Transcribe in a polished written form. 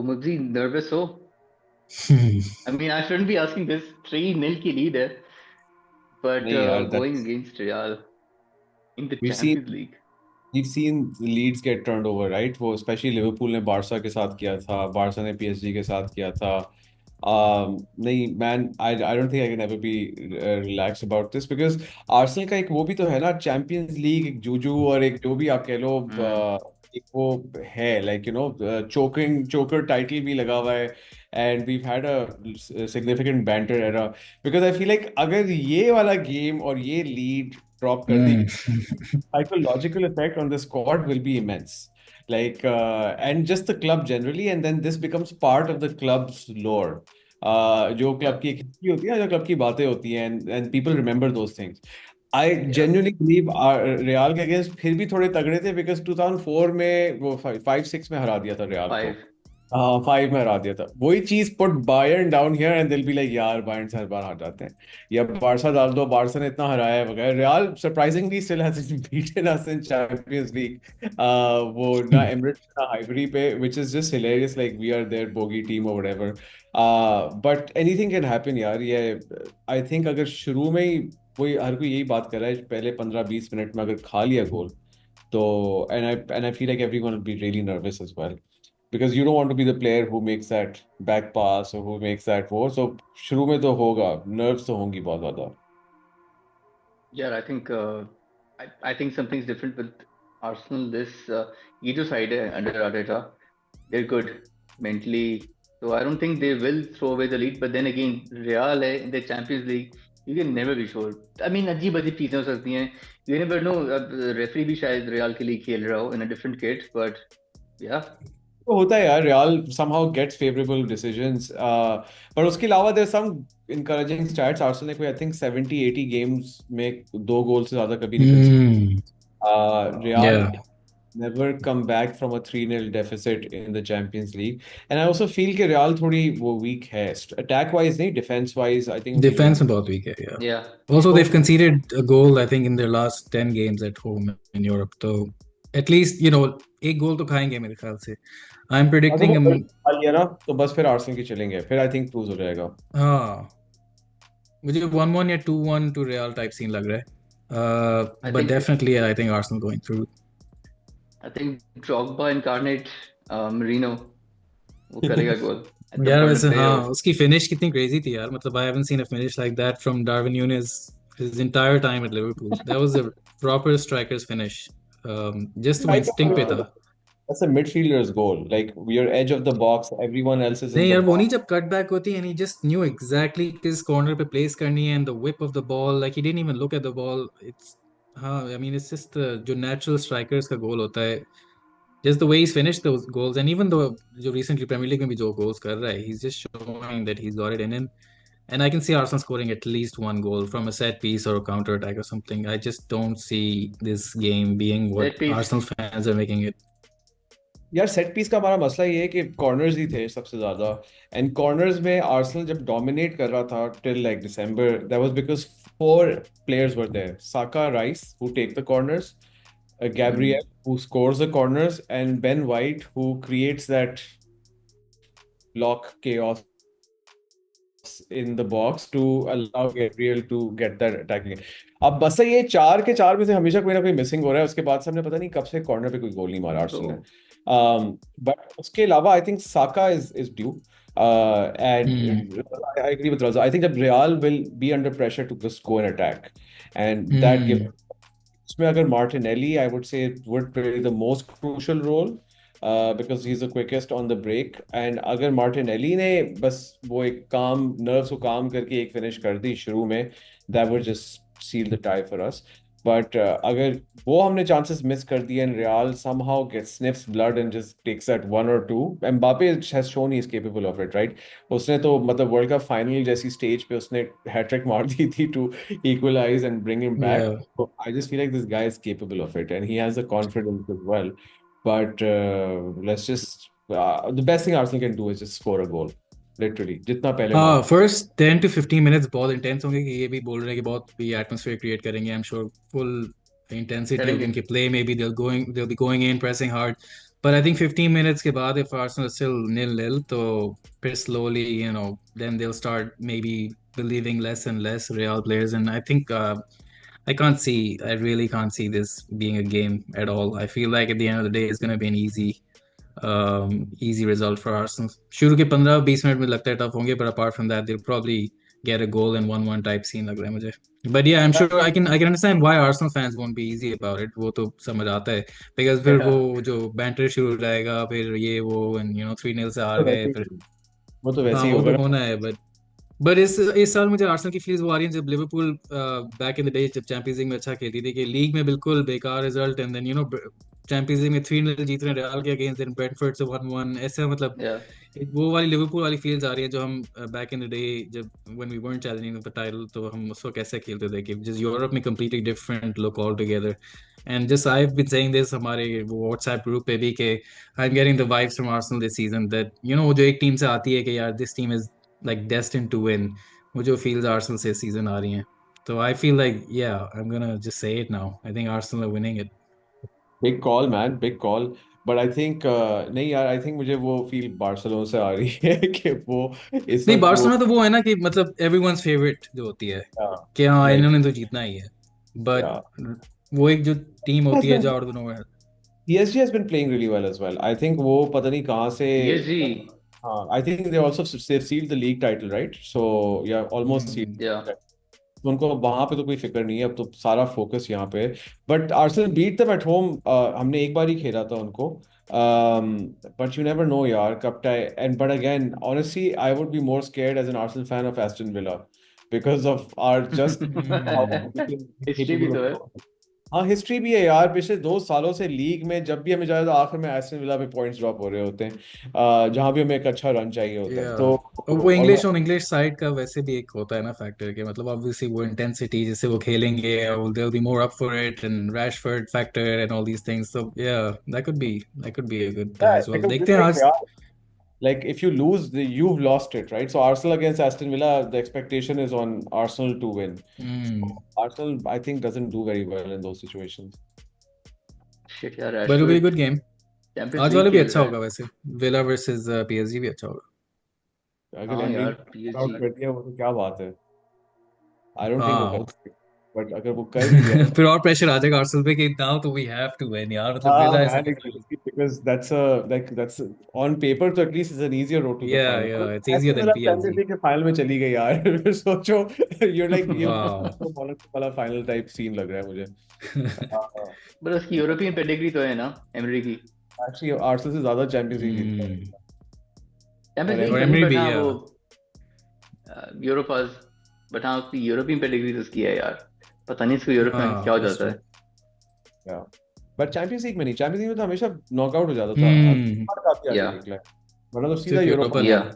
Mugzi, nervous हो? I mean, I shouldn't be asking this. 3-0 की lead है, but नहीं यार, going that's against Real in the we've seen Champions League. we've seen leads get turned over, right? वो specially Liverpool ने Barça के साथ किया था, बारसा ने पीएसजी के साथ किया था। नहीं man, I don't think I can ever be relax about this because Arsenal का एक वो भी तो है ना, चैंपियंस लीग, एक जूजू और एक जो भी आप कह लो, हम्म। एक वो है लाइक चोकर टाइटल भी लगा हुआ है। And we've had a significant banter era, because I feel like अगर ये वाला गेम और ये लीड ड्रॉप कर दी, psychological effect on the squad will be immense. And just the club generally, and then this becomes part of the club's lore. जो Yeah, club की एक हिस्ट्री होती है, जो क्लब की बातें होती हैं, and people remember those things. I yeah. Genuinely believe Real के अगेंस्ट फिर भी थोड़े तगड़े थे, बिकॉज 2004 में वो 5-6 में हरा दिया था रियाल को। 5. हाँ, 5 में हरा दिया था। वही चीज put Bayern down here and दिल बी लाइक यार बायर्न से हर बार हार जाते हैं, या बारसा डाल दो, बारसा ने इतना हराया है वगैरह। Real surprisingly still hasn't beaten us in Champions League. वो ना एमिरेट्स ना हाइबरी पे, which is just hilarious, like we are their bogey team और whatever. But anything can happen यार, ये आई थिंक अगर शुरू में ही कोई, हर कोई यही बात कर रहा है, पहले 15-20 मिनट में अगर खा लिया गोल, तो and I feel like everyone will be really nervous as well, because you don't want to be the player who makes that back pass or who makes that वो, so शुरू में तो होगा, nerves तो होंगी बहुत ज्यादा। Yeah, I think I think something's different with Arsenal. This ये जो side है under Arteta, they're good mentally. So I don't think they will throw away the lead. But then again, Real है in the Champions League. You can never be sure. I mean, अजीब अजीब चीजें हो सकती हैं. You never know. अब referee भी शायद रियाल के लिए खेल रहा हो in a different kit. But yeah, तो होता है यार, real somehow gets favorable decisions, पर उसके अलावा there's some encouraging stats। Arsenal ने कोई आई थिंक 70-80 गेम्स में 2 गोल से ज्यादा कभी नहीं Mm, consider. Real yeah, never come back from a 3-0 deficit in the Champions League, and I also feel कि रियल थोड़ी वो weak है, attack wise नहीं, defense wise I think उनकी जो defense में बहुत weak है, yeah. yeah. Also, तो they've conceded a goal, I think, in their last 10 games at home in Europe. So, at least, एक गोल तो खाएंगे मेरे ख्याल से. I'm अगर वो predicting खा लिया ना, तो बस फिर आर्सेनल की चलेंगे, फिर आई थिंक क्रूज हो जाएगा। हाँ, मुझे 1-1 या 2-1 to Real type scene लग रहा है. I But think definitely, I think Arsenal going through. I think Drogba incarnate Marino वो करेगा गोल at some यार point of वैसे play हाँ, हो. उसकी फिनिश कितनी क्रेजी थी यार. मतलब I haven't seen a finish like that from Darwin Núñez his entire time at Liverpool. That was a proper striker's finish. Just वो Like instinct पे था. that's a midfielder's goal. Like your edge of the box, everyone else is in नहीं the यार, वो नहीं box. जब cut back होती है and he just knew exactly किस कॉर्नर पे प्लेस करनी है and the whip of the ball, like he didn't even look at the ball. It's हाँ, I mean it's just जो natural strikers का गोल होता है. Just the way he's finished those goals, and even though जो recently Premier League में भी जो goals कर रहा है, he's just showing that he's got it in him. And I can see Arsenal scoring at least one goal from a set piece or a counter attack or something. I just don't see this game being what Set piece. Arsenal fans are making it. यार set piece का हमारा मसला ये है कि corners ही थे सबसे ज्यादा, एंड कॉर्नर्स में आर्सेनल जब डोमिनेट कर रहा था till like December, that was because 4 players were there, Saka, Rice who take the corners, Hmm. Gabriel who scores the corners, and Ben White who creates that lock chaos in the box to allow Gabriel to get that attacking. अब बस ये 4 के 4 में से हमेशा कोई ना कोई मिसिंग हो रहा है। उसके बाद से हमने पता नहीं कब से कॉर्नर पे कोई गोल नहीं मारा आर्सेनल ने। So बट उसके अलावा I think Saka is due, Hmm. And I agree with Raza. I think जब Real will be under pressure to just go and attack, and that give, Hmm. उसमें अगर Martinelli I would say would play the most crucial role, because he is the quickest on the break. And अगर Martinelli ने बस वो एक काम, nerves को काम करके एक फिनिश कर दी शुरू में, that would just seal the tie for us. But अगर वो हमने चांसेस मिस कर दिए and real somehow gets sniffs blood and just takes that 1 or 2, Mbappe has shown he is capable of it, right? उसने तो मतलब world cup final जैसी stage पे उसने हैट्रिक मार दी थी to equalize and bring him back. Yeah. So I just feel like this guy is capable of it and he has the confidence as well. But let's just the best thing Arsenal can do is just score a goal. Literally, जितना पहले हाँ, मार। first 10 to 15 minutes बहुत intense होंगे कि ये भी बोल रहे हैं कि बहुत भी atmosphere create करेंगे. I'm sure full intensity होगी करेंगे. उनके play में भी. They'll be going in pressing hard. But I think 15 minutes के बाद if Arsenal is still 0-0 तो फिर slowly then they'll start maybe believing less and less Real players, and I think I really can't see this being a game at all. I feel like at the end of the day it's going to be an easy result for Arsenal. शुरू के 15-20 minute में लगता है tough होंगे, but apart from that they'll probably get a goal and 1-1 type scene लग रहा है मुझे. But yeah, I'm sure I can understand why Arsenal fans won't be easy about it. वो तो समझ आता है because फिर वो जो banter शुरू हो जाएगा, फिर ये वो and 3-0 से हार गए फिर. वो तो वैसे हाँ ही वो तो होगा। होना है, बट इस साल मुझे आर्सेनल की फील्स वो आ रही है जब Liverpool back in the day जब चैंपियंस लीग में अच्छा खेलती थी, कि लीग में बिल्कुल बेकार result and then Champions League में 3-0 जीत रहे हैं रियल के अगेंस्ट, देन ब्रेंटफोर्ड से 1-1 ऐसा, मतलब Yeah. वो वाली लिवरपूल वाली फील्स आ रही है जो हम बैक इन द डे जब when we weren't challenging the title तो हम उसको कैसे खेलते थे, कि जिस यूरोप में completely different look altogether. And just I've been saying this हमारे वो WhatsApp ग्रुप पे भी कि I'm getting the vibes from Arsenal this season that वो जो एक टीम से आती है कि यार this team is like destined to win, वो जो feels Arsenal से season आ रही हैं. So I feel like I'm gonna just say it now. I think Arsenal are winning it. Big call man, big call. But I think नहीं यार, I think मुझे वो feel Barcelona से आ रही है कि वो इस नहीं वक्त वो बार्सिलोना तो वो है ना कि मतलब everyone's favorite जो होती है कि हाँ लाइक इन्होंने तो जीतना ही है, but वो एक जो टीम होती है जो out of nowhere. PSG has been playing really well as well. I think वो पता नहीं कहाँ से PSG. हाँ, I think they also they've sealed the league title, right? So yeah, almost sealed. Yeah. तो उनको वहां पे तो कोई फिक्र नहीं है, अब तो सारा फोकस यहाँ पे। But Arsenal beat them at home, हमने एक बार ही खेला था उनको, बट यू नेवर नो यार कब tie and but again honestly I would be more scared as an Arsenal fan of Aston Villa because of our just history भी तो है। हाँ, हिस्ट्री भी है यार। पिछले 2 सालों से लीग में जब भी हमें जाए तो आखिर में एस्टन विला पे पॉइंट्स ड्रॉप हो रहे होते हैं, जहां भी हमें एक अच्छा रन चाहिए होता है। तो और वो इंग्लिश साइड का वैसे भी एक होता है ना फैक्टर, के मतलब ऑब्वियसली वो इंटेंसिटी जिससे वो खेलेंगे, they will be more up for it, and Rashford factor and all these things, so yeah that could be a good time as well. देखते हैं आज. Like if you lose, you've lost it, right? So Arsenal against Aston Villa, the expectation is on Arsenal to win. So Arsenal, I think, doesn't do very well in those situations. Shit यार, But it'll be a good game. Champions आज league वाला भी खेल अच्छा रहा है। होगा वैसे, विला वर्सेस PSG भी अच्छा होगा. अगर हाँ ending यार, out PSG. कर दिया वो तो क्या बात है। I don't think वो हाँ कर, but अगर वो कर भी दिया फिर और प्रेशर आ जाएगा आर्सेनल पे कि नाउ तो वी हैव टू विन यार, मतलब हाँ विला ऐसा man, exactly, because that's on paper तो at least it's an easier road to the final. it's easier Aston than Villa PSG. Champions League के final में चली गई यार। फिर सोचो, you're like ये Wow. वाला final type scene लग रहा है मुझे। बट उसकी यूरोपियन पेडिग्री तो है ना एमरी की। Actually आर्सेनल से ज्यादा चैंपियंस लीग जीतता है। चैंपियंस और लीग और नहीं, एमरी बट भी हाँ वो यूरोपास, बट हाँ उसकी यूरोपियन पेडिग्री तो उसकी है यार। पता नहीं इसको यूरोप में क्या हो that's जाता है। Yeah. But चैंपियंस लीग में नहीं, चैंपियंस लीग में तो हमेशा नॉकआउट हो जाता था। हम्म आती Yeah. निकला है, वरना तो सीधा सिर्फ यूरोप यूरोपा Yeah. लीग.